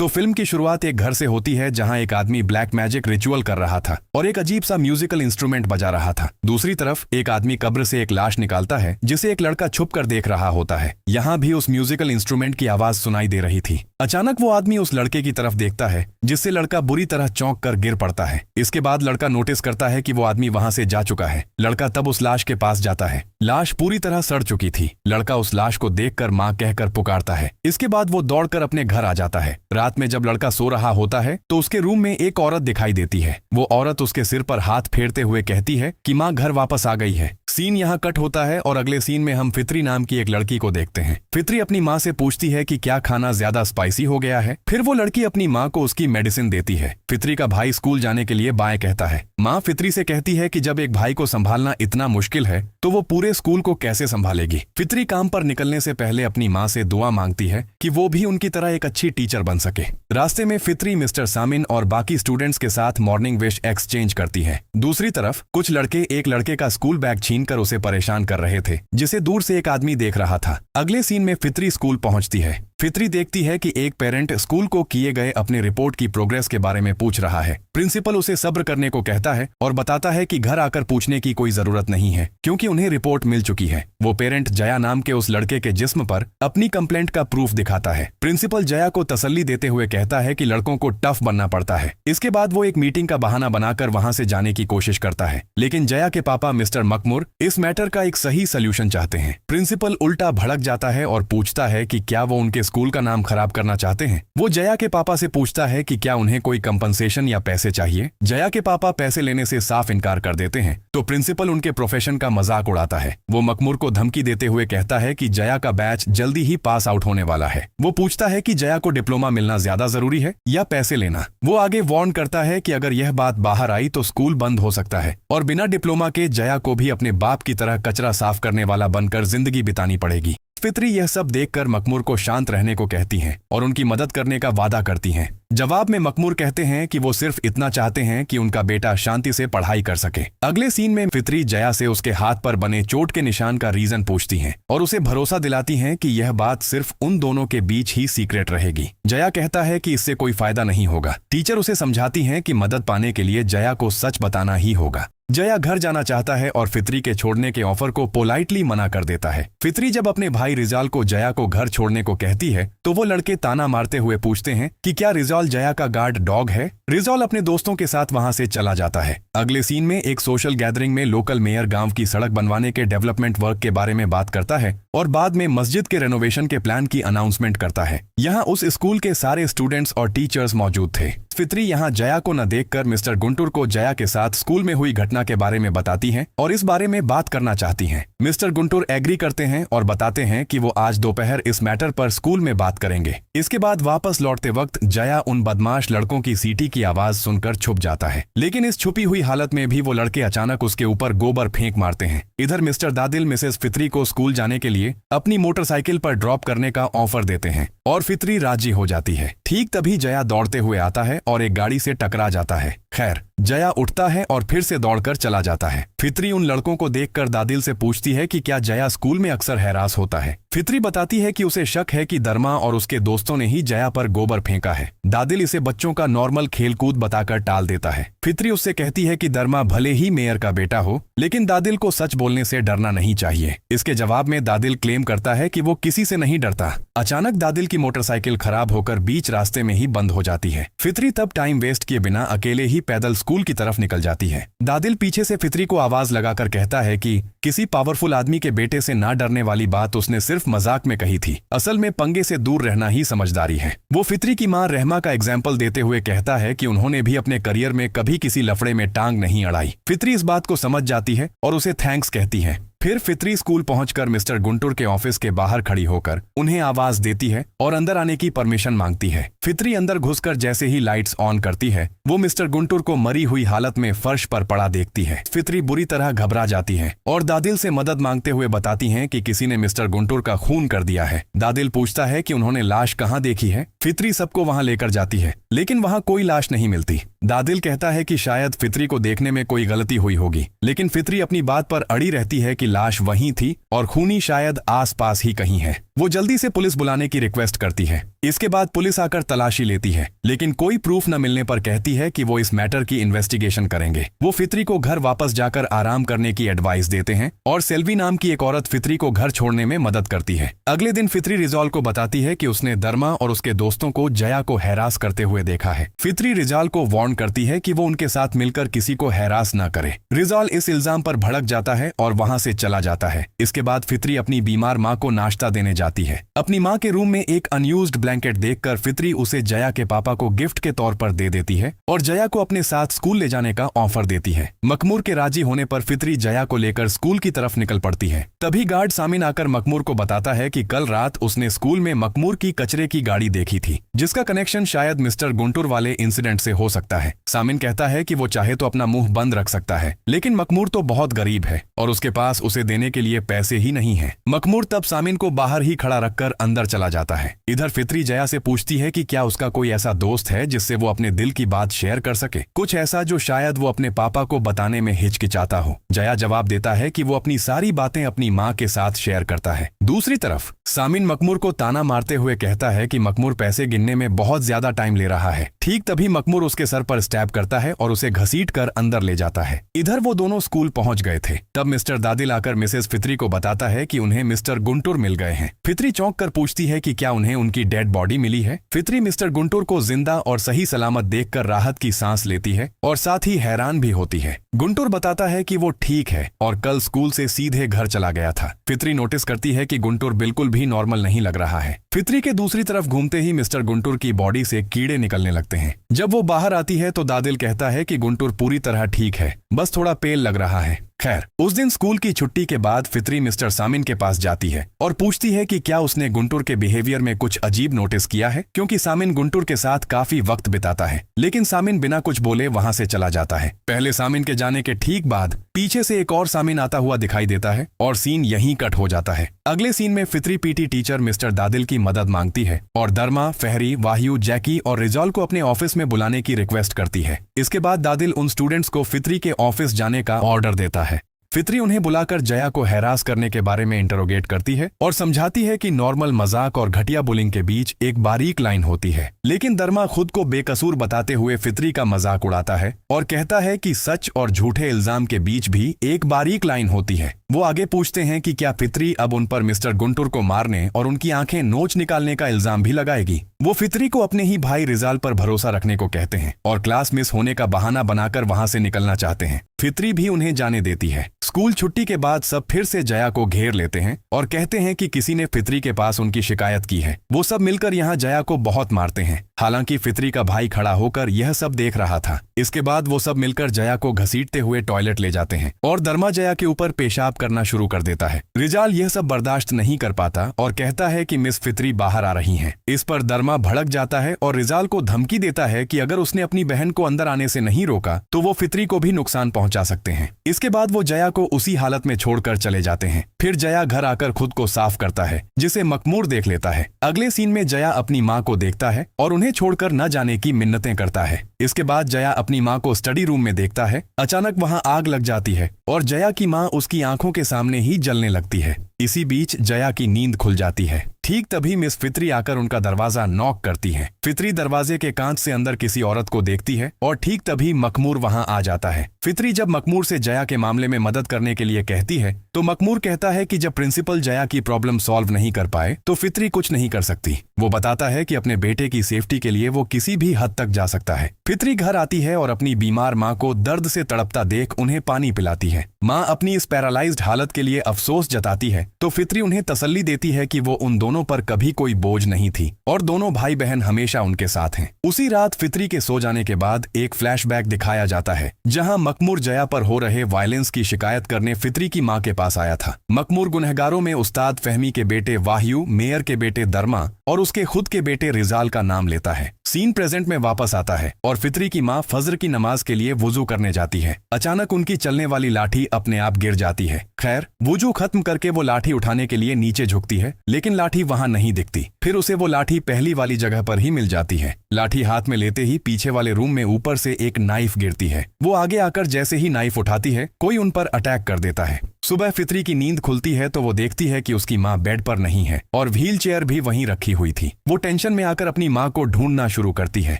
तो फिल्म की शुरुआत एक घर से होती है जहां एक आदमी ब्लैक मैजिक रिचुअल कर रहा था और एक अजीब सा म्यूजिकल इंस्ट्रूमेंट बजा रहा था। दूसरी तरफ एक आदमी कब्र से एक लाश निकालता है जिसे एक लड़का छुप कर देख रहा होता है। यहाँ भी उस म्यूजिकल इंस्ट्रूमेंट की आवाज सुनाई दे रही थी। अचानक वो आदमी उस लड़के की तरफ देखता है जिससे लड़का बुरी तरह चौंक कर गिर पड़ता है। इसके बाद लड़का नोटिस करता है कि वो आदमी वहां से जा चुका है। लड़का तब उस लाश के पास जाता है। लाश पूरी तरह सड़ चुकी थी। लड़का उस लाश को देखकर मां कहकर पुकारता है। इसके बाद वो दौड़कर अपने घर आ जाता है। रात में जब लड़का सो रहा होता है तो उसके रूम में एक औरत दिखाई देती है। वो औरत उसके सिर पर हाथ फेरते हुए कहती है कि माँ घर वापस आ गई है। सीन यहाँ कट होता है और अगले सीन में हम फित्री नाम की एक लड़की को देखते हैं। फित्री अपनी माँ से पूछती है कि क्या खाना ज्यादा स्पाइसी हो गया है। फिर वो लड़की अपनी माँ को उसकी मेडिसिन देती है। फित्री का भाई स्कूल जाने के लिए बाय कहता है। माँ फित्री से कहती है कि जब एक भाई को संभालना इतना मुश्किल है तो वो पूरे स्कूल को कैसे संभालेगी। फित्री काम पर निकलने से पहले अपनी माँ से दुआ मांगती है कि वो भी उनकी तरह एक अच्छी टीचर बन सके। रास्ते में फित्री मिस्टर सामिन और बाकी स्टूडेंट्स के साथ मॉर्निंग विश एक्सचेंज करती है। दूसरी तरफ कुछ लड़के एक लड़के का स्कूल बैग छीनकर उसे परेशान कर रहे थे जिसे दूर से एक आदमी देख रहा था। अगले सीन में फित्री स्कूल पहुंचती है। फित्री देखती है कि एक पेरेंट स्कूल को किए गए अपने रिपोर्ट की प्रोग्रेस के बारे में पूछ रहा है। प्रिंसिपल उसे सब्र करने को कहता है और बताता है कि घर आकर पूछने की कोई जरूरत नहीं है क्योंकि उन्हें रिपोर्ट मिल चुकी है। वो पेरेंट जया नाम के उस लड़के के जिस्म पर अपनी कंप्लेंट का प्रूफ दिखाता है। प्रिंसिपल जया को तसल्ली देते हुए कहता है कि लड़कों को टफ बनना पड़ता है। इसके बाद वो एक मीटिंग का बहाना बनाकर वहां से जाने की कोशिश करता है, लेकिन जया के पापा मिस्टर मकमुर इस मैटर का एक सही सोल्यूशन चाहते हैं। प्रिंसिपल उल्टा भड़क जाता है और पूछता है कि क्या वो उनके स्कूल का नाम खराब करना चाहते हैं। वो जया के पापा से पूछता है कि क्या उन्हें कोई कंपनसेशन या पैसे चाहिए। जया के पापा पैसे लेने से साफ इनकार कर देते हैं तो प्रिंसिपल उनके प्रोफेशन का मजाक उड़ाता है। वो मकमुर को धमकी देते हुए कहता है कि जया का बैच जल्दी ही पास आउट होने वाला है। वो पूछता है कि जया को डिप्लोमा मिलना ज्यादा जरूरी है या पैसे लेना। वो आगे वार्न करता है कि अगर यह बात बाहर आई तो स्कूल बंद हो सकता है और बिना डिप्लोमा के जया को भी अपने बाप की तरह कचरा साफ करने वाला बनकर जिंदगी बितानी पड़ेगी। फित्री यह सब देखकर मकमुर को शांत रहने को कहती हैं और उनकी मदद करने का वादा करती हैं। जवाब में मकमुर कहते हैं कि वो सिर्फ इतना चाहते हैं कि उनका बेटा शांति से पढ़ाई कर सके। अगले सीन में फित्री जया से उसके हाथ पर बने चोट के निशान का रीजन पूछती हैं और उसे भरोसा दिलाती हैं कि यह बात सिर्फ उन दोनों के बीच ही सीक्रेट रहेगी। जया कहता है कि इससे कोई फायदा नहीं होगा। टीचर उसे समझाती हैं कि मदद पाने के लिए जया को सच बताना ही होगा। जया घर जाना चाहता है और फित्री के छोड़ने के ऑफर को पोलाइटली मना कर देता है। फित्री जब अपने भाई रिजाल को जया को घर छोड़ने को कहती है तो वो लड़के ताना मारते हुए पूछते हैं कि क्या रिजाल जया का गार्ड डॉग है। रिजाल अपने दोस्तों के साथ वहां से चला जाता है। अगले सीन में एक सोशल गैदरिंग में लोकल मेयर गांव की सड़क बनवाने के डेवलपमेंट वर्क के बारे में बात करता है और बाद में मस्जिद के रेनोवेशन के प्लान की अनाउंसमेंट करता है। यहाँ उस स्कूल के सारे स्टूडेंट्स और टीचर्स मौजूद थे। फित्री यहाँ जया को न देखकर मिस्टर गुंटूर को जया के साथ स्कूल में हुई घटना के बारे में बताती हैं और इस बारे में बात करना चाहती हैं। मिस्टर गुंटूर एग्री करते हैं और बताते हैं कि वो आज दोपहर इस मैटर पर स्कूल में बात करेंगे। इसके बाद वापस लौटते वक्त जया उन बदमाश लड़कों की सीटी की आवाज सुनकर छुप जाता है, लेकिन इस छुपी हुई हालत में भी वो लड़के अचानक उसके ऊपर गोबर फेंक मारते हैं। इधर मिस्टर दादिल मिसेस फित्री को स्कूल जाने के लिए अपनी मोटरसाइकिल पर ड्रॉप करने का ऑफर देते हैं और फित्री राजी हो जाती है। ठीक तभी जया दौड़ते हुए आता है और एक गाड़ी से टकरा जाता है। खैर, जया उठता है और फिर से दौड़कर चला जाता है। फित्री उन लड़कों को देखकर दादिल से पूछती है कि क्या जया स्कूल में अक्सर हैरास होता है। फित्री बताती है कि उसे शक है कि दरमा और उसके दोस्तों ने ही जया पर गोबर फेंका है। दादिल इसे बच्चों का नॉर्मल खेलकूद बताकर टाल देता है। फित्री उससे कहती है कि दरमा भले ही मेयर का बेटा हो, लेकिन दादिल को सच बोलने से डरना नहीं चाहिए। इसके जवाब में दादिल क्लेम करता है कि वो किसी से नहीं डरता। अचानक दादिल की मोटरसाइकिल खराब होकर बीच रास्ते में ही बंद हो जाती है। फित्री तब टाइम वेस्ट किए बिना अकेले ही पैदल स्कूल की तरफ निकल जाती है। दादिल पीछे से फित्री को आवाज लगाकर कहता है कि किसी पावरफुल आदमी के बेटे से ना डरने वाली बात उसने सिर्फ मजाक में कही थी। असल में पंगे से दूर रहना ही समझदारी है। वो फित्री की मां रहमा का एग्जाम्पल देते हुए कहता है कि उन्होंने भी अपने करियर में कभी किसी लफड़े में टांग नहीं अड़ाई। फित्री इस बात को समझ जाती है और उसे थैंक्स कहती है। फिर फित्री स्कूल पहुंचकर मिस्टर गुंटूर के ऑफिस के बाहर खड़ी होकर उन्हें आवाज देती है और अंदर आने की परमिशन मांगती है। फित्री अंदर घुसकर जैसे ही लाइट्स ऑन करती है वो मिस्टर गुंटूर को मरी हुई हालत में फर्श पर पड़ा देखती है। फित्री बुरी तरह घबरा जाती है और दादिल से मदद मांगते हुए बताती हैं कि किसी ने मिस्टर गुंटूर का खून कर दिया है। दादिल पूछता है कि उन्होंने लाश कहाँ देखी है। फित्री सबको वहां लेकर जाती है, लेकिन वहां कोई लाश नहीं मिलती। दादिल कहता है कि शायद फित्री को देखने में कोई गलती हुई होगी, लेकिन फित्री अपनी बात पर अड़ी रहती है कि लाश वहीं थी और खूनी शायद आसपास ही कहीं है। वो जल्दी से पुलिस बुलाने की रिक्वेस्ट करती है। इसके बाद पुलिस आकर तलाशी लेती है, लेकिन कोई प्रूफ न मिलने पर कहती है कि वो इस मैटर की इन्वेस्टिगेशन करेंगे। वो फित्री को घर वापस जाकर आराम करने की एडवाइस देते हैं और सेल्वी नाम की एक औरत फित्री को घर छोड़ने में मदद करती है। अगले दिन फित्री रिजाल को बताती है कि उसने धर्मा और उसके दोस्तों को जया को हैरास करते हुए देखा है। फित्री रिजाल को वार्न करती है कि वो उनके साथ मिलकर किसी को हैरास न करे। रिजाल इस इल्जाम पर भड़क जाता है और वहां से चला जाता है। इसके बाद फित्री अपनी बीमार माँ को नाश्ता देने जाती है। अपनी माँ के रूम में एक अनयूज्ड ब्लैंकेट देखकर फित्री उसे जया के पापा को गिफ्ट के तौर पर दे देती है और जया को अपने साथ स्कूल ले जाने का ऑफर देती है। मखमूर के राजी होने पर फित्री जया को लेकर स्कूल की तरफ निकल पड़ती है। तभी गार्ड सामिन आकर मखमूर को बताता है कि कल रात उसने स्कूल में मखमूर की कचरे की गाड़ी देखी थी, जिसका कनेक्शन शायद मिस्टर गुंटूर वाले इंसिडेंट से हो सकता है। सामिन कहता है कि वो चाहे तो अपना मुंह बंद रख सकता है, लेकिन मखमूर तो बहुत गरीब है और उसके पास उसे देने के लिए पैसे ही नहीं है। मखमूर तब सामिन को बाहर ही खड़ा रखकर अंदर चला जाता है। इधर फित्री जया से पूछती है कि क्या उसका कोई ऐसा दोस्त है जिससे वो अपने दिल की बात शेयर कर सके, कुछ ऐसा जो शायद वो अपने पापा को बताने में हिचकिचाता हो। जया जवाब देता है कि वो अपनी सारी बातें अपनी माँ के साथ शेयर करता है। दूसरी तरफ सामिन मखमूर को ताना मारते हुए कहता है कि मखमूर पैसे गिनने में बहुत ज्यादा टाइम ले रहा है। ठीक तभी मखमूर उसके सर पर स्टैब करता है और उसे घसीट कर अंदर ले जाता है। इधर वो दोनों स्कूल पहुंच गए थे। तब मिस्टर दादिल आकर मिसेस फित्री को बताता है कि उन्हें मिस्टर गुंटूर मिल गए हैं। फित्री चौंक कर पूछती है कि क्या उन्हें उनकी डेड बॉडी मिली है। फित्री मिस्टर गुंटूर को जिंदा और सही सलामत देखकर राहत की सांस लेती है और साथ ही हैरान भी होती है। गुंटूर बताता है कि वो ठीक है और कल स्कूल से सीधे घर चला गया था। फित्री नोटिस करती है कि गुंटूर बिल्कुल भी नॉर्मल नहीं लग रहा है। फित्री के दूसरी तरफ घूमते ही मिस्टर गुंटूर की बॉडी से कीड़े निकलने लगते हैं। जब वो बाहर आती है तो दादिल कहता है कि गुंटूर पूरी तरह ठीक है, बस थोड़ा पेल लग रहा है। खैर, उस दिन स्कूल की छुट्टी के बाद फित्री मिस्टर सामिन के पास जाती है और पूछती है कि क्या उसने गुंटूर के बिहेवियर में कुछ अजीब नोटिस किया है, क्योंकि सामिन गुंटूर के साथ काफी वक्त बिताता है। लेकिन सामिन बिना कुछ बोले वहां से चला जाता है। पहले सामिन के जाने के ठीक बाद पीछे से एक और सामिन आता हुआ दिखाई देता है और सीन यहीं कट हो जाता है। अगले सीन में फित्री पीटी टीचर मिस्टर दादिल की मदद मांगती है और धर्मा, फहरी, वाहियू, जैकी और रिजाल को अपने ऑफिस में बुलाने की रिक्वेस्ट करती है। इसके बाद दादिल उन स्टूडेंट्स को फित्री के ऑफिस जाने का ऑर्डर देता है। फित्री उन्हें बुलाकर जया को हैरास करने के बारे में इंटरोगेट करती है और समझाती है कि नॉर्मल मजाक और घटिया बुलिंग के बीच एक बारीक लाइन होती है। लेकिन धर्मा खुद को बेकसूर बताते हुए फित्री का मजाक उड़ाता है और कहता है कि सच और झूठे इल्जाम के बीच भी एक बारीक लाइन होती है। वो आगे पूछते हैं कि क्या फित्री अब उन पर मिस्टर गुंटूर को मारने और उनकी आंखें नोच निकालने का इल्जाम भी लगाएगी। वो फित्री को अपने ही भाई रिजाल पर भरोसा रखने को कहते हैं और क्लास मिस होने का बहाना बनाकर वहां से निकलना चाहते हैं। फित्री भी उन्हें जाने देती है। स्कूल छुट्टी के बाद सब फिर से जया को घेर लेते हैं और कहते हैं कि किसी ने फित्री के पास उनकी शिकायत की है। वो सब मिलकर यहाँ जया को बहुत मारते हैं। हालांकि फित्री का भाई खड़ा होकर यह सब देख रहा था। इसके बाद वो सब मिलकर जया को घसीटते हुए टॉयलेट ले जाते हैं और धर्मा जया के ऊपर पेशाब करना शुरू कर देता है। रिजाल यह सब बर्दाश्त नहीं कर पाता और कहता है कि मिस फित्री बाहर आ रही हैं। इस पर धर्मा भड़क जाता है और रिजाल को धमकी देता है कि अगर उसने अपनी बहन को अंदर आने से नहीं रोका तो वो फित्री को भी नुकसान पहुंचा सकते हैं। इसके बाद वो जया को उसी हालत में छोड़कर चले जाते हैं। फिर जया घर आकर खुद को साफ करता है, जिसे मखमूर देख लेता है। अगले सीन में जया अपनी माँ को देखता है और उन्हें छोड़कर न जाने की मिन्नतें करता है। इसके बाद जया अपनी माँ को स्टडी रूम में देखता है। अचानक वहां आग लग जाती है और जया की माँ उसकी आंखों के सामने ही जलने लगती है। इसी बीच जया की नींद खुल जाती है। ठीक तभी मिस फित्री आकर उनका दरवाजा नॉक करती है। फित्री दरवाजे के कांच से अंदर किसी औरत को देखती है और ठीक तभी मखमूर वहां आ जाता है। फित्री जब मखमूर से जया के मामले में मदद करने के लिए कहती है तो मखमूर कहता है कि जब प्रिंसिपल जया की प्रॉब्लम सॉल्व नहीं कर पाए तो फित्री कुछ नहीं कर सकती। वो बताता है कि अपने बेटे की सेफ्टी के लिए वो किसी भी हद तक जा सकता है। फित्री घर आती है और अपनी बीमार माँ को दर्द से तड़पता देख उन्हें पानी पिलाती है। माँ अपनी इस पैरालाइज्ड हालत के लिए अफसोस जताती है तो फित्री उन्हें तसल्ली देती है कि वो उन दोनों पर कभी कोई बोझ नहीं थी और दोनों भाई बहन हमेशा उनके साथ हैं। उसी रात फित्री के सो जाने के बाद एक फ्लैशबैक दिखाया जाता है जहां मखमूर जया पर हो रहे वायलेंस की शिकायत करने फित्री की मां के पास आया था। मखमूर गुनहगारों में उस्ताद फहमी के बेटे वाहियू, मेयर के बेटे धर्मा और उसके खुद के बेटे रिजाल का नाम लेता है। सीन प्रेजेंट में वापस आता है और फित्री की मां फजर की नमाज के लिए वुजू करने जाती है। अचानक उनकी चलने वाली लाठी अपने आप गिर जाती है। खैर, वुजू खत्म करके वो लाठी उठाने के लिए नीचे झुकती है, लेकिन लाठी वहां नहीं दिखती। फिर उसे वो लाठी पहली वाली जगह पर ही मिल जाती है। लाठी हाथ में लेते ही पीछे वाले रूम में ऊपर से एक नाइफ गिरती है। वो आगे आकर जैसे ही नाइफ उठाती है कोई उन पर अटैक कर देता है। सुबह फित्री की नींद खुलती है तो वो देखती है कि उसकी माँ बेड पर नहीं है और व्हील चेयर भी वहीं रखी हुई थी। वो टेंशन में आकर अपनी माँ को ढूंढना शुरू करती है।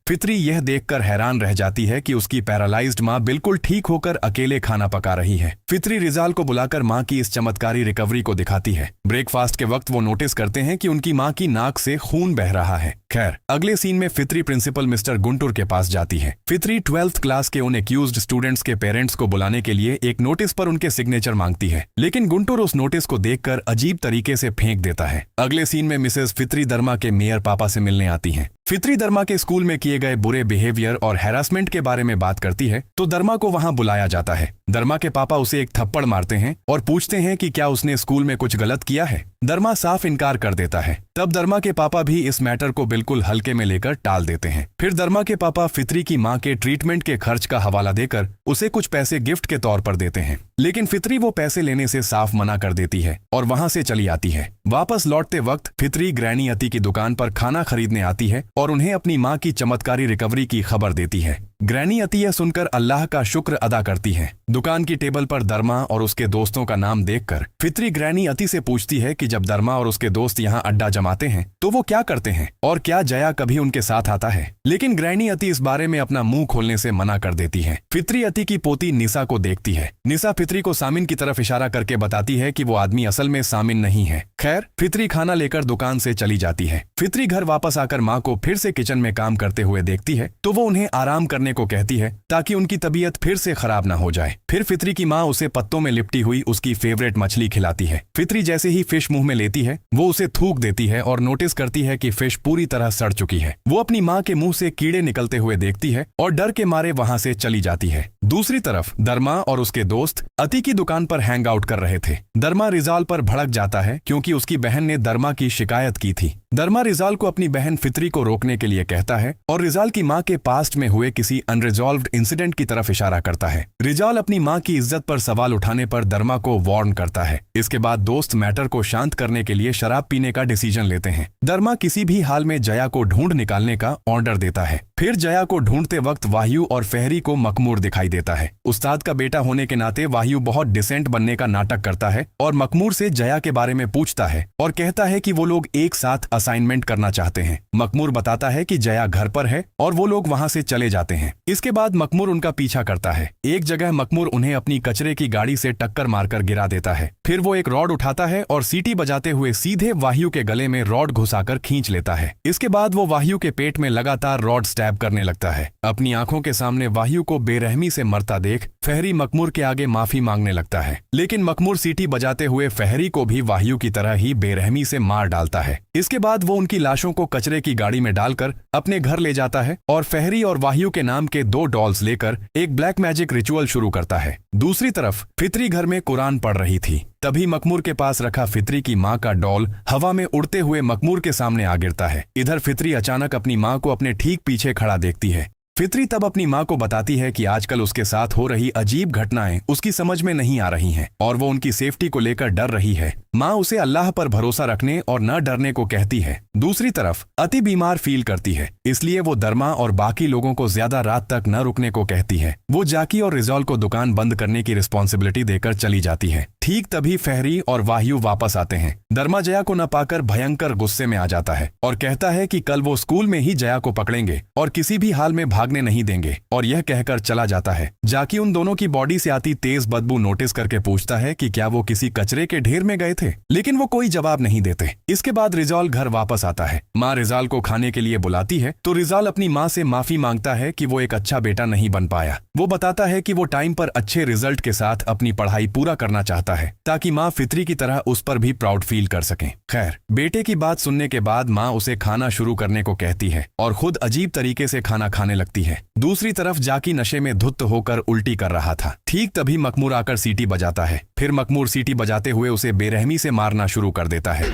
फित्री यह देखकर हैरान रह जाती है कि उसकी पैरालाइज्ड माँ बिल्कुल ठीक होकर अकेले खाना पका रही है। फित्री रिजाल को बुलाकर माँ की इस चमत्कारी रिकवरी को दिखाती है। ब्रेकफास्ट के वक्त वो नोटिस करते हैं कि उनकी माँ की नाक से खून बह रहा है। खैर, अगले सीन में फित्री प्रिंसिपल मिस्टर गुंटूर के पास जाती है। फित्री 12th क्लास के उन एक्यूज्ड स्टूडेंट्स के पेरेंट्स को बुलाने के लिए एक नोटिस पर उनके सिग्नेचर मांगती है, लेकिन गुंटूर उस नोटिस को देखकर अजीब तरीके से फेंक देता है। अगले सीन में मिसेस फित्री दर्मा के मेयर पापा से मिलने आती हैं। फित्री दर्मा के स्कूल में किए गए बुरे बिहेवियर और हैरासमेंट के बारे में बात करती है तो दर्मा को वहां बुलाया जाता है। दर्मा के पापा उसे एक थप्पड़ मारते हैं और पूछते हैं कि क्या उसने स्कूल में कुछ गलत किया है। दर्मा साफ इनकार कर देता है। तब दर्मा के पापा भी इस मैटर को बिल्कुल हल्के में लेकर टाल देते हैं। फिर दर्मा के पापा फित्री की मां के ट्रीटमेंट के खर्च का हवाला देकर उसे कुछ पैसे गिफ्ट के तौर पर देते हैं, लेकिन फित्री वो पैसे लेने से साफ मना कर देती है और वहां से चली आती है। वापस लौटते वक्त फित्री ग्रैनी अती की दुकान पर खाना खरीदने आती है और उन्हें अपनी मां की चमत्कारी रिकवरी की खबर देती है। ग्रैनी अती यह सुनकर अल्लाह का शुक्र अदा करती है। दुकान की टेबल पर दर्मा और उसके दोस्तों का नाम देखकर फित्री ग्रैनी अती से पूछती है कि जब दर्मा और उसके दोस्त यहाँ अड्डा जमाते हैं तो वो क्या करते हैं और क्या जया कभी उनके साथ आता है, लेकिन ग्रैनी अती इस बारे में अपना मुंह खोलने से मना कर देती है। फित्री अती की पोती निसा को देखती है। निसा फित्री को सामिन की तरफ इशारा करके बताती है कि वो आदमी असल में सामिन नहीं है। खैर, फित्री खाना लेकर दुकान से चली जाती है। फित्री घर वापस आकर माँ को फिर से किचन में काम करते हुए देखती है तो वो उन्हें आराम करने को कहती है ताकि उनकी तबीयत फिर से खराब ना हो जाए। फिर फित्री की माँ उसे पत्तों में लिपटी हुई उसकी फेवरेट मछली खिलाती है। फित्री जैसे ही फिश मुंह में लेती है वो उसे थूक देती है और नोटिस करती है कि फिश पूरी तरह सड़ चुकी है। वो अपनी माँ के मुंह से कीड़े निकलते हुए देखती है और डर के मारे वहां से चली जाती है। दूसरी तरफ दर्मा और उसके दोस्त अति की दुकान पर हैंग आउट कर रहे थे। दर्मा रिजाल पर भड़क जाता है क्योंकि उसकी बहन ने दर्मा की शिकायत की थी। दर्मा रिजाल को अपनी बहन फित्री को रोकने के लिए कहता है और रिजाल की माँ के पास्ट में हुए किसी अनरिजॉल्व्ड इंसिडेंट की तरफ इशारा करता है। रिजाल अपनी माँ की इज्जत पर सवाल उठाने पर दर्मा को वार्न करता है। इसके बाद दोस्त मैटर को शांत करने के लिए शराब पीने का डिसीजन लेते हैं। दर्मा किसी भी हाल में जया को ढूंढ निकालने का ऑर्डर देता है। फिर जया को ढूंढते वक्त वायु और फहरी को मकमूर दिखाई देता है। उस्ताद का बेटा होने के नाते वायु बहुत डिसेंट बनने का नाटक करता है और मकमूर से जया के बारे में पूछता है और कहता है कि वो लोग एक साथ असाइनमेंट करना चाहते हैं। मकमूर बताता है कि जया घर पर है और वो लोग वहां से चले जाते हैं। इसके बाद मकमूर उनका पीछा करता है। एक जगह मकमूर उन्हें अपनी कचरे की गाड़ी से टक्कर मारकर गिरा देता है। फिर वो एक रॉड उठाता है और सीटी बजाते हुए सीधे वायु के गले में रॉड घुसाकर खींच लेता है। इसके बाद वो वायु के पेट में लगातार रॉड स्टैब करने लगता है। अपनी आंखों के सामने वायु को बेरहमी से मरता देख फहरी मकमूर के आगे माफी मांगने लगता है, लेकिन मकमूर सीटी बजाते हुए फहरी को भी वायु की तरह ही बेरहमी से मार डालता है। इसके बाद वो उनकी लाशों को कचरे की गाड़ी में डालकर अपने घर ले जाता है और फहरी और वायु के नाम के 2 डॉल्स लेकर एक ब्लैक मैजिक रिचुअल शुरू करता है। दूसरी तरफ फित्री घर में कुरान पढ़ रही थी। तभी मकमूर के पास रखा फित्री की माँ का डॉल हवा में उड़ते हुए मकमूर के सामने आ गिरता है। इधर फित्री अचानक अपनी माँ को अपने ठीक पीछे खड़ा देखती है। फित्री तब अपनी माँ को बताती है कि आजकल उसके साथ हो रही अजीब घटनाएं उसकी समझ में नहीं आ रही हैं और वो उनकी सेफ्टी को लेकर डर रही है। माँ उसे अल्लाह पर भरोसा रखने और न डरने को कहती है। दूसरी तरफ अति बीमार फील करती है, इसलिए वो दर्मा और बाकी लोगों को ज्यादा रात तक न रुकने को कहती है। वो जाकी और रिजॉल को दुकान बंद करने की रिस्पॉन्सिबिलिटी देकर चली जाती है। ठीक तभी फहरी और वायु वापस आते हैं। दर्मा जया को न पाकर भयंकर गुस्से में आ जाता है और कहता है कि कल वो स्कूल में ही जया को पकड़ेंगे और किसी भी हाल में भागने नहीं देंगे, और यह कहकर चला जाता है। जाकी उन दोनों की बॉडी से आती तेज बदबू नोटिस करके पूछता है कि क्या वो किसी कचरे के ढेर में गए थे, लेकिन वो कोई जवाब नहीं देते। इसके बाद रिजाल घर वापस आता है। माँ रिजाल को खाने के लिए बुलाती है तो रिजाल अपनी माँ से माफी मांगता है कि वो एक अच्छा बेटा नहीं बन पाया। वो बताता है कि वो टाइम पर अच्छे रिजल्ट के साथ अपनी पढ़ाई पूरा करना चाहता है ताकि माँ फित्री की तरह उस पर भी प्राउड फील कर सके। खैर, बेटे की बात सुनने के बाद माँ उसे खाना शुरू करने को कहती है और खुद अजीब तरीके से खाना खाने लगती है। दूसरी तरफ जाकी नशे में धुत होकर उल्टी कर रहा था। ठीक तभी मकमूर आकर सीटी बजाता है। फिर मकमूर सीटी बजाते हुए उसे बेरहमी से मारना शुरू कर देता है।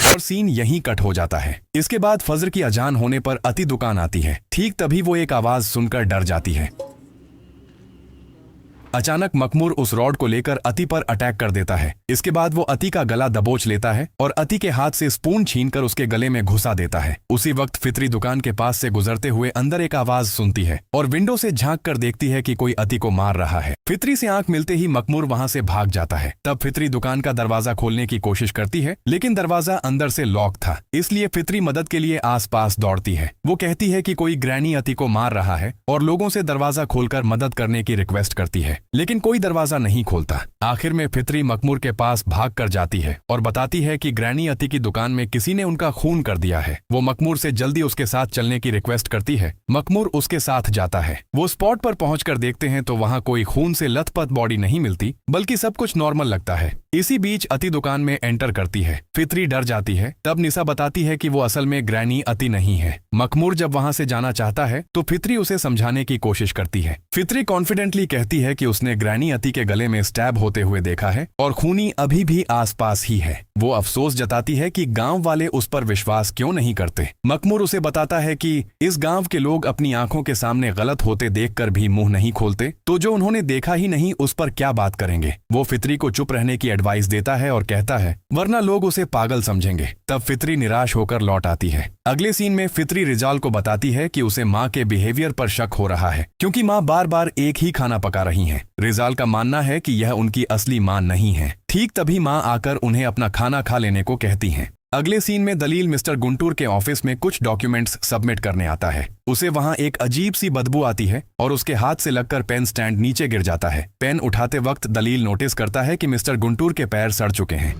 और सीन यहीं कट हो जाता है। इसके बाद फजर की अजान होने पर अति दुकान आती है। ठीक तभी वो एक आवाज सुनकर डर जाती है। अचानक मखमूर उस रॉड को लेकर अति पर अटैक कर देता है। इसके बाद वो अति का गला दबोच लेता है और अति के हाथ से स्पून छीनकर उसके गले में घुसा देता है। उसी वक्त फित्री दुकान के पास से गुजरते हुए अंदर एक आवाज सुनती है और विंडो से झांक कर देखती है कि कोई अति को मार रहा है। फित्री से आंख मिलते ही मखमूर वहां से भाग जाता है। तब फित्री दुकान का दरवाजा खोलने की कोशिश करती है, लेकिन दरवाजा अंदर से लॉक था, इसलिए फित्री मदद के लिए आसपास दौड़ती है। वो कहती है कि कोई ग्रैनी अति को मार रहा है और लोगों से दरवाजा खोलकर मदद करने की रिक्वेस्ट करती है, लेकिन कोई दरवाजा नहीं खोलता। आखिर में फित्री मखमूर के पास भाग कर जाती है और बताती है कि ग्रैनी अति की दुकान में किसी ने उनका खून कर दिया है। वो मखमूर से जल्दी उसके साथ चलने की रिक्वेस्ट करती है। मखमूर उसके साथ जाता है। वो स्पॉट पर पहुंचकर देखते हैं तो वहां कोई खून से लथपथ बॉडी नहीं मिलती, बल्कि सब कुछ नॉर्मल लगता है। इसी बीच अति दुकान में एंटर करती है। फित्री डर जाती है। तब निशा बताती है कि वो असल में ग्रैनी अति नहीं है। मखमूर जब वहां से जाना चाहता है तो फित्री उसे समझाने की कोशिश करती है। फित्री कॉन्फिडेंटली कहती है कि उसने ग्रैनी अति के गले में स्टैब होते हुए देखा है और खूनी अभी भी आसपास ही है। वो अफसोस जताती है कि गांव वाले उस पर विश्वास क्यों नहीं करते। मखमूर उसे बताता है कि इस गांव के लोग अपनी आंखों के सामने गलत होते देखकर भी मुंह नहीं खोलते, तो जो उन्होंने देखा ही नहीं उस पर क्या बात करेंगे। वो फित्री को चुप रहने की एडवाइस देता है और कहता है वरना लोग उसे पागल समझेंगे। तब फित्री निराश होकर लौट आती है। अगले सीन में फित्री रिजाल को बताती है कि उसे माँ के बिहेवियर पर शक हो रहा है, क्योंकि माँ बार बार एक ही खाना पका रही हैं। रिजाल का मानना है कि यह उनकी असली माँ नहीं है। ठीक तभी माँ आकर उन्हें अपना खाना खा लेने को कहती हैं। अगले सीन में दलील मिस्टर गुंटूर के ऑफिस में कुछ डॉक्यूमेंट्स सबमिट करने आता है। उसे वहां एक अजीब सी बदबू आती है और उसके हाथ से लगकर पेन स्टैंड नीचे गिर जाता है। पेन उठाते वक्त दलील नोटिस करता है कि मिस्टर गुंटूर के पैर सड़ चुके हैं।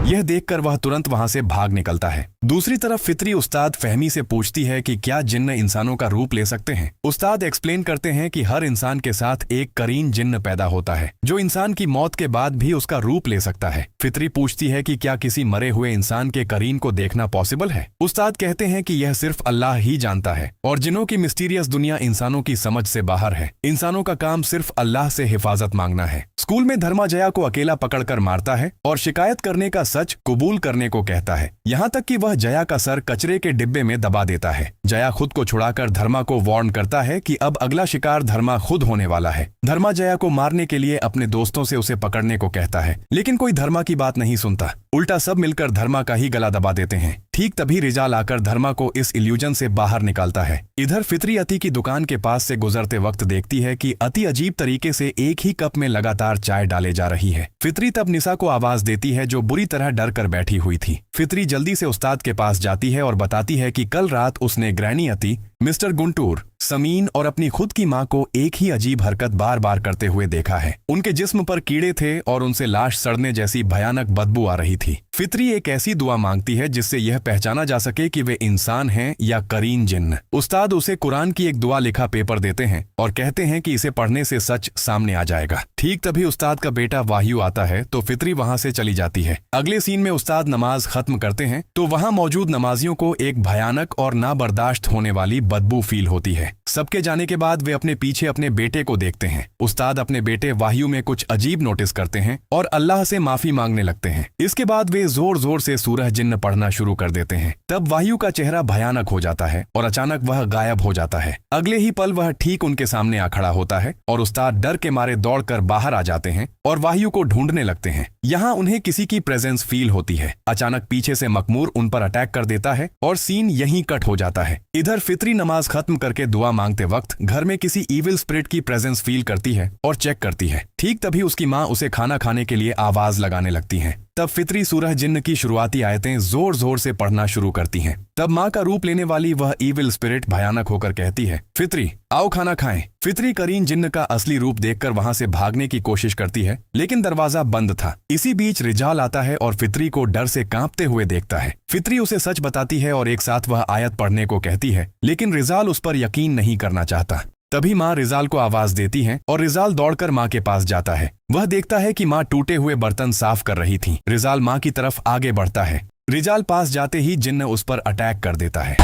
यह देखकर वह तुरंत वहां से भाग निकलता है। दूसरी तरफ फित्री उस्ताद फहमी से पूछती है कि क्या जिन्न इंसानों का रूप ले सकते हैं। उस्ताद एक्सप्लेन करते हैं कि हर इंसान के साथ एक करीन जिन्न पैदा होता है, जो इंसान की मौत के बाद भी उसका रूप ले सकता है। फित्री पूछती है कि क्या किसी मरे हुए इंसान के करीन को देखना पॉसिबल है। उस्ताद कहते हैं कि यह सिर्फ अल्लाह ही जानता है और जिन्नों की मिस्टीरियस दुनिया इंसानों की समझ से बाहर है। इंसानों का काम सिर्फ अल्लाह से हिफाजत मांगना है। स्कूल में धर्मा जया को अकेला पकड़कर मारता है और शिकायत करने का सच कबूल करने को कहता है, यहाँ तक कि वह जया का सर कचरे के डिब्बे में दबा देता है। जया खुद को छुड़ाकर धर्मा को वार्न करता है कि अब अगला शिकार धर्मा खुद होने वाला है। धर्मा जया को मारने के लिए अपने दोस्तों से उसे पकड़ने को कहता है, लेकिन कोई धर्मा की बात नहीं सुनता। उल्टा सब मिलकर धर्मा का ही गला दबा देते हैं। ठीक तभी रिजाल आकर धर्मा को इस इल्यूजन से बाहर निकालता है। इधर फित्री अति की दुकान के पास से गुजरते वक्त देखती है कि अति अजीब तरीके से एक ही कप में लगातार चाय डाले जा रही है। फित्री तब निशा को आवाज देती है, जो बुरी तरह डर कर बैठी हुई थी। फित्री जल्दी से उस्ताद के पास जाती है और बताती है कि कल रात उसने ग्रैनी अति, मिस्टर गुंटूर, समीन और अपनी खुद की माँ को एक ही अजीब हरकत बार बार करते हुए देखा है। उनके जिस्म पर कीड़े थे और उनसे लाश सड़ने जैसी भयानक बदबू आ रही थी। फित्री एक ऐसी दुआ मांगती है जिससे यह पहचाना जा सके कि वे इंसान हैं या करीन जिन्न। उस्ताद उसे कुरान की एक दुआ लिखा पेपर देते हैं और कहते हैं कि इसे पढ़ने से सच सामने आ जाएगा। ठीक तभी उस्ताद का बेटा वायु आता है तो फित्री वहां से चली जाती है। अगले सीन में उस्ताद नमाज खत्म करते हैं तो वहां मौजूद नमाजियों को एक भयानक और नाबर्दाश्त होने वाली बदबू फील होती है। सबके जाने के बाद वे अपने पीछे अपने बेटे को देखते हैं। उस्ताद अपने बेटे वायु में कुछ अजीब नोटिस करते हैं और अल्लाह से माफी मांगने लगते हैं। इसके बाद वे जोर जोर से सूरह जिन्न पढ़ना शुरू कर देते हैं। तब वायु का चेहरा भयानक हो जाता है और अचानक वह गायब हो जाता है। अगले ही पल वह ठीक उनके सामने आ खड़ा होता है और उस्ताद डर के मारे दौड़कर बाहर आ जाते हैं और वायु को ढूंढने लगते हैं। यहाँ उन्हें किसी की प्रेजेंस फील होती है। अचानक पीछे से मखमूर उन पर अटैक कर देता है और सीन यहीं कट हो जाता है। इधर फित्री नमाज खत्म करके दुआ मांगते वक्त घर में किसी इविल स्पिरिट की प्रेजेंस फील करती है और चेक करती है। ठीक तभी उसकी माँ उसे खाना खाने के लिए आवाज लगाने लगती है। तब फित्री सूरह जिन्न की शुरुआती आयतें जोर जोर से पढ़ना शुरू करती हैं। तब माँ का रूप लेने वाली वह इविल स्पिरिट भयानक होकर कहती है, फित्री आओ खाना खाएं। फित्री करीन जिन्न का असली रूप देखकर वहां से भागने की कोशिश करती है, लेकिन दरवाजा बंद था। इसी बीच रिजाल आता है और फित्री को डर से कांपते हुए देखता है। फित्री उसे सच बताती है और एक साथ वह आयत पढ़ने को कहती है, लेकिन रिजाल उस पर यकीन नहीं करना चाहता। तभी माँ रिजाल को आवाज देती है और रिजाल दौड़कर माँ के पास जाता है। वह देखता है कि माँ टूटे हुए बर्तन साफ कर रही थी। रिजाल माँ की तरफ आगे बढ़ता है। रिजाल पास जाते ही जिन्न उस पर अटैक कर देता है।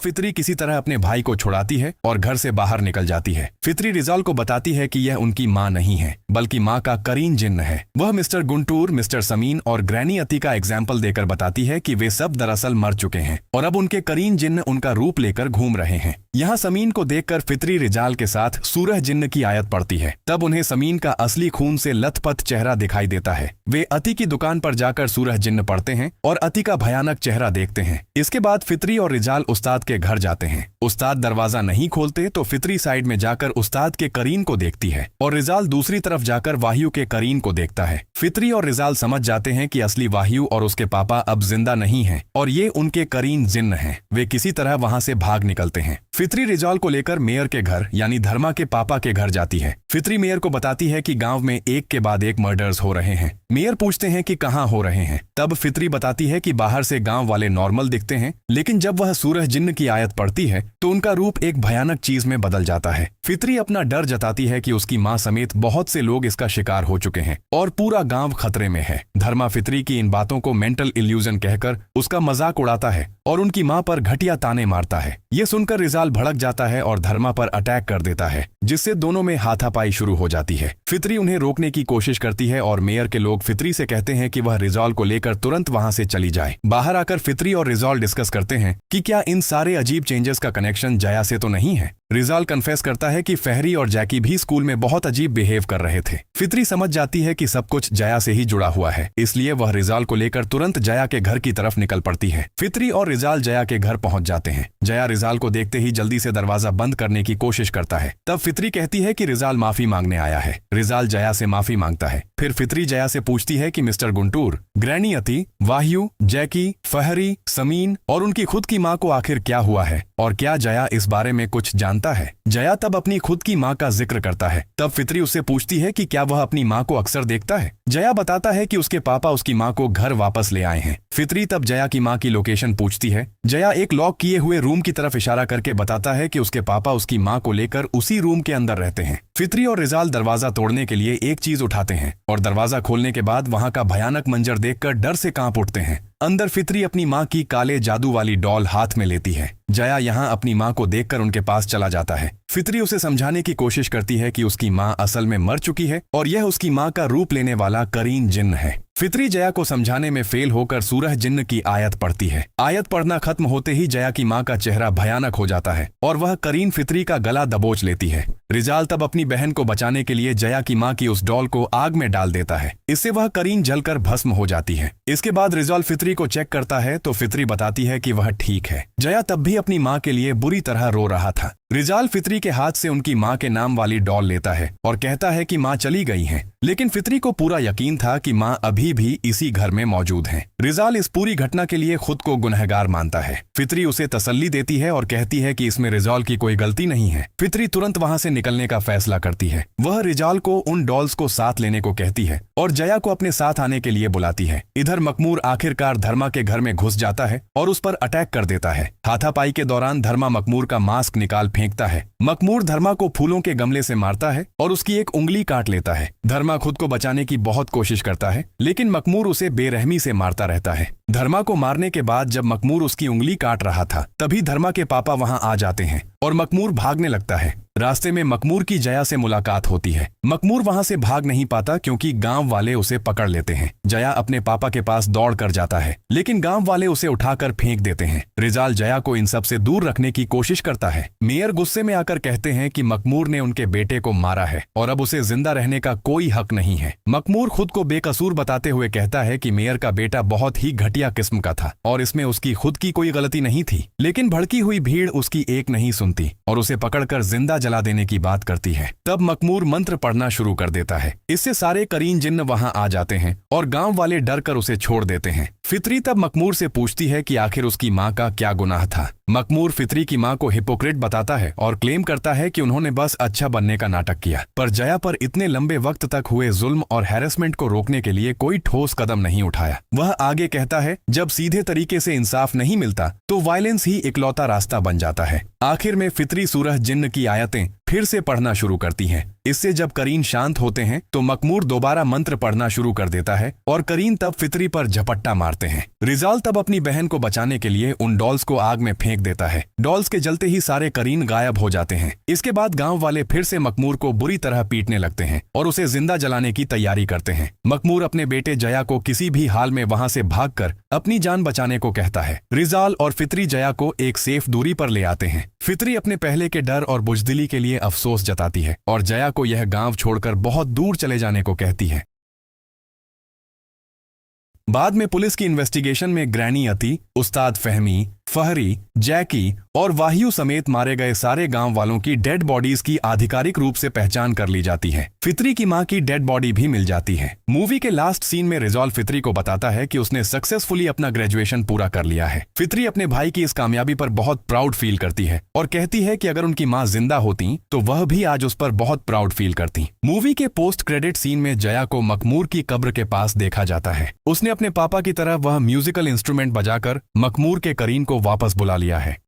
फित्री किसी तरह अपने भाई को छुड़ाती है और घर से बाहर निकल जाती है। फित्री रिजाल को बताती है कि यह उनकी माँ नहीं है, बल्कि माँ का करीन जिन्न है। वह मिस्टर गुंटूर, मिस्टर समीन और ग्रैनी अति का एग्जाम्पल देकर बताती है कि वे सब दरअसल मर चुके हैं और अब उनके करीन जिन्न उनका रूप लेकर घूम रहे हैं। यहाँ समीन को देखकर फितरी रिजाल के साथ सूरह जिन्न की आयत पड़ती है। तब उन्हें समीन का असली खून से लथपथ चेहरा दिखाई देता है। वे अति की दुकान पर जाकर सूरह जिन्न पढ़ते हैं और अति का भयानक चेहरा देखते हैं। इसके बाद फितरी और रिजाल उस्ताद के घर जाते हैं। उस्ताद दरवाजा नहीं खोलते तो फितरी साइड में जाकर उस्ताद के करीन को देखती है और रिजाल दूसरी तरफ जाकर वाहियू के करीन को देखता है। फितरी और रिजाल समझ जाते हैं कि असली वाहियू और उसके पापा अब जिंदा नहीं हैं और ये उनके करीन जिन्न हैं। वे किसी तरह वहां से भाग निकलते हैं। फितरी रिजाल को लेकर मेयर के घर यानी धर्मा के पापा के घर जाती है। फितरी मेयर को बताती है कि गांव में एक के बाद एक मर्डर्स हो रहे हैं। मेयर पूछते हैं कि कहां हो रहे हैं। तब फितरी बताती है कि बाहर से गांव वाले नॉर्मल दिखते हैं, लेकिन जब वह सूरह जिन्न की आयत पढ़ती है तो उनका रूप एक भयानक चीज में बदल जाता है। फितरी अपना डर जताती है कि उसकी मां समेत बहुत से लोग इसका शिकार हो चुके हैं और पूरा गांव खतरे में है। धर्मा फितरी की इन बातों को मेंटल इल्यूजन कहकर उसका मजाक उड़ाता है और उनकी मां पर घटिया ताने मारता है। ये सुनकर रिजाल भड़क जाता है और धर्मा पर अटैक कर देता है, जिससे दोनों में हाथापाई शुरू हो जाती है। फितरी उन्हें रोकने की कोशिश करती है और मेयर के लोग फितरी से कहते हैं कि वह रिजाल को लेकर तुरंत वहां से चली जाए। बाहर आकर फितरी और रिजाल डिस्कस करते हैं कि क्या इन सारे अजीब चेंजेस का कनेक्शन जया से तो नहीं है। रिजाल कन्फेस करता है कि फहरी और जैकी भी स्कूल में बहुत अजीब बिहेव कर रहे थे। फितरी समझ जाती है कि सब कुछ जया से ही जुड़ा हुआ है, इसलिए वह रिजाल को लेकर तुरंत जया के घर की तरफ निकल पड़ती है। फितरी और रिजाल जया के घर पहुंच जाते हैं। जया रिजाल को देखते ही जल्दी से दरवाजा बंद करने की कोशिश करता है। तब फितरी कहती है कि रिजाल माफी मांगने आया है। रिजाल जया से माफी मांगता है। फिर फितरी जया से पूछती है कि मिस्टर गुंटूर, ग्रैनी अति, वाहियू, जैकी, फहरी, समीन और उनकी खुद की माँ को आखिर क्या हुआ है और क्या जया इस बारे में कुछ जानता है। जया तब अपनी खुद की माँ का जिक्र करता है। तब फितरी उससे पूछती है कि क्या वह अपनी माँ को अक्सर देखता है। जया बताता है कि उसके पापा उसकी माँ को घर वापस ले आए हैं। फितरी तब जया की माँ की लोकेशन पूछती है। जया एक लॉक किए हुए रूम की तरफ इशारा करके बताता है कि उसके पापा उसकी माँ को लेकर उसी रूम के अंदर रहते हैं। फितरी और रिजाल दरवाजा तोड़ने के लिए एक चीज उठाते हैं और दरवाजा खोलने के बाद वहां का भयानक मंजर देखकर डर से कांप उठते हैं। अंदर फितरी अपनी माँ की काले जादू वाली डॉल हाथ में लेती है। जया यहाँ अपनी माँ को देखकर उनके पास चला जाता है। फितरी उसे समझाने की कोशिश करती है कि उसकी माँ असल में मर चुकी है और यह उसकी माँ का रूप लेने वाला करीन जिन्न है। फितरी जया को समझाने में फेल होकर सूरह जिन्न की आयत पढ़ती है। आयत पढ़ना खत्म होते ही जया की माँ का चेहरा भयानक हो जाता है और वह करीन फितरी का गला दबोच लेती है। रिजाल तब अपनी बहन को बचाने के लिए जया की माँ की उस डॉल को आग में डाल देता है। इससे वह करीन जलकर भस्म हो जाती है। इसके बाद रिजाल फितरी को चेक करता है तो फितरी बताती है कि वह ठीक है। जया तब भी अपनी माँ के लिए बुरी तरह रो रहा था। रिजाल फितरी के हाथ से उनकी माँ के नाम वाली डॉल लेता है और कहता है कि माँ चली गई हैं, लेकिन फितरी को पूरा यकीन था कि माँ अभी भी इसी घर में मौजूद हैं। रिजाल इस पूरी घटना के लिए खुद को गुनहगार मानता है। फितरी उसे तसल्ली देती है और कहती है कि इसमें रिजाल की कोई गलती नहीं है। फितरी तुरंत वहां से निकलने का फैसला करती है। वह रिजाल को उन डॉल्स को साथ लेने को कहती है और जया को अपने साथ आने के लिए बुलाती है। इधर मकमूर आखिरकार धर्मा के घर में घुस जाता है और उस पर अटैक कर देता है। हाथापाई के दौरान धर्मा मकमूर का मास्क निकाल फेंकता है। मकमूर धर्मा को फूलों के गमले से मारता है और उसकी एक उंगली काट लेता है। धर्मा खुद को बचाने की बहुत कोशिश करता है, लेकिन मकमूर उसे बेरहमी से मारता रहता है। धर्मा को मारने के बाद जब मकमूर उसकी उंगली काट रहा था, तभी धर्मा के पापा वहां आ जाते हैं और मकमूर भागने लगता है। रास्ते में मकमूर की जया से मुलाकात होती है। मकमूर वहां से भाग नहीं पाता क्योंकि गांव वाले उसे पकड़ लेते हैं। जया अपने पापा के पास दौड़ कर जाता है, लेकिन गांव वाले उसे उठाकर फेंक देते हैं। रिजाल जया को इन सब से दूर रखने की कोशिश करता है। मेयर गुस्से में आकर कहते हैं कि मकमूर ने उनके बेटे को मारा है और अब उसे जिंदा रहने का कोई हक नहीं है। मकमूर खुद को बेकसूर बताते हुए कहता है कि मेयर का बेटा बहुत ही घटिया किस्म का था और इसमें उसकी खुद की कोई गलती नहीं थी, लेकिन भड़की हुई भीड़ उसकी एक नहीं सुनती और उसे पकड़कर जिंदा जला देने की बात करती है। तब मकमूर मंत्र पढ़ना शुरू कर देता है। इससे सारे करीन जिन्न वहां आ जाते हैं और गांव वाले डर कर उसे छोड़ देते हैं। फितरी तब मकमूर से पूछती है कि आखिर उसकी माँ का क्या गुनाह था। मकमूर फितरी की माँ को हिपोक्रेट बताता है और क्लेम करता है कि उन्होंने बस अच्छा बनने का नाटक किया, पर जया पर इतने लंबे वक्त तक हुए जुल्म और हैरेसमेंट को रोकने के लिए कोई ठोस कदम नहीं उठाया। वह आगे कहता है, जब सीधे तरीके से इंसाफ नहीं मिलता तो वायलेंस ही इकलौता रास्ता बन जाता है। आखिर में फितरी सूरह जिन्न की आयतें फिर से पढ़ना शुरू करती हैं। इससे जब करीन शांत होते हैं तो मकमूर दोबारा मंत्र पढ़ना शुरू कर देता है और करीन तब फितरी पर झपट्टा मारते हैं। रिजाल तब अपनी बहन को बचाने के लिए उन डॉल्स को आग में फेंक देता है। डॉल्स के जलते ही सारे करीन गायब हो जाते हैं। इसके बाद गांव वाले फिर से मकमूर को बुरी तरह पीटने लगते हैं और उसे जिंदा जलाने की तैयारी करते हैं। मकमूर अपने बेटे जया को किसी भी हाल में वहां से भागकर अपनी जान बचाने को कहता है। रिजाल और फितरी जया को एक सेफ दूरी पर ले आते हैं। फितरी अपने पहले के डर और बुजदिली के लिए अफसोस जताती है और जया को यह गांव छोड़कर बहुत दूर चले जाने को कहती है। बाद में पुलिस की इन्वेस्टिगेशन में ग्रैनी अती, उस्ताद फहमी, फहरी, जैकी और वाहियू समेत मारे गए सारे गांव वालों की डेड बॉडीज की आधिकारिक रूप से पहचान कर ली जाती है। फितरी की मां की डेड बॉडी भी मिल जाती है। मूवी के लास्ट सीन में रिजॉल्व फितरी को बताता है कि उसने सक्सेसफुली अपना ग्रेजुएशन पूरा कर लिया है। फितरी अपने भाई की इस कामयाबी पर बहुत प्राउड फील करती है और कहती है कि अगर उनकी मां जिंदा होती तो वह भी आज उस पर बहुत प्राउड फील करती। मूवी के पोस्ट क्रेडिट सीन में जया को मकमूर की कब्र के पास देखा जाता है। उसने अपने पापा की तरह वह म्यूजिकल इंस्ट्रूमेंट बजाकर मकमूर के करीन को वापस बुला लिया है।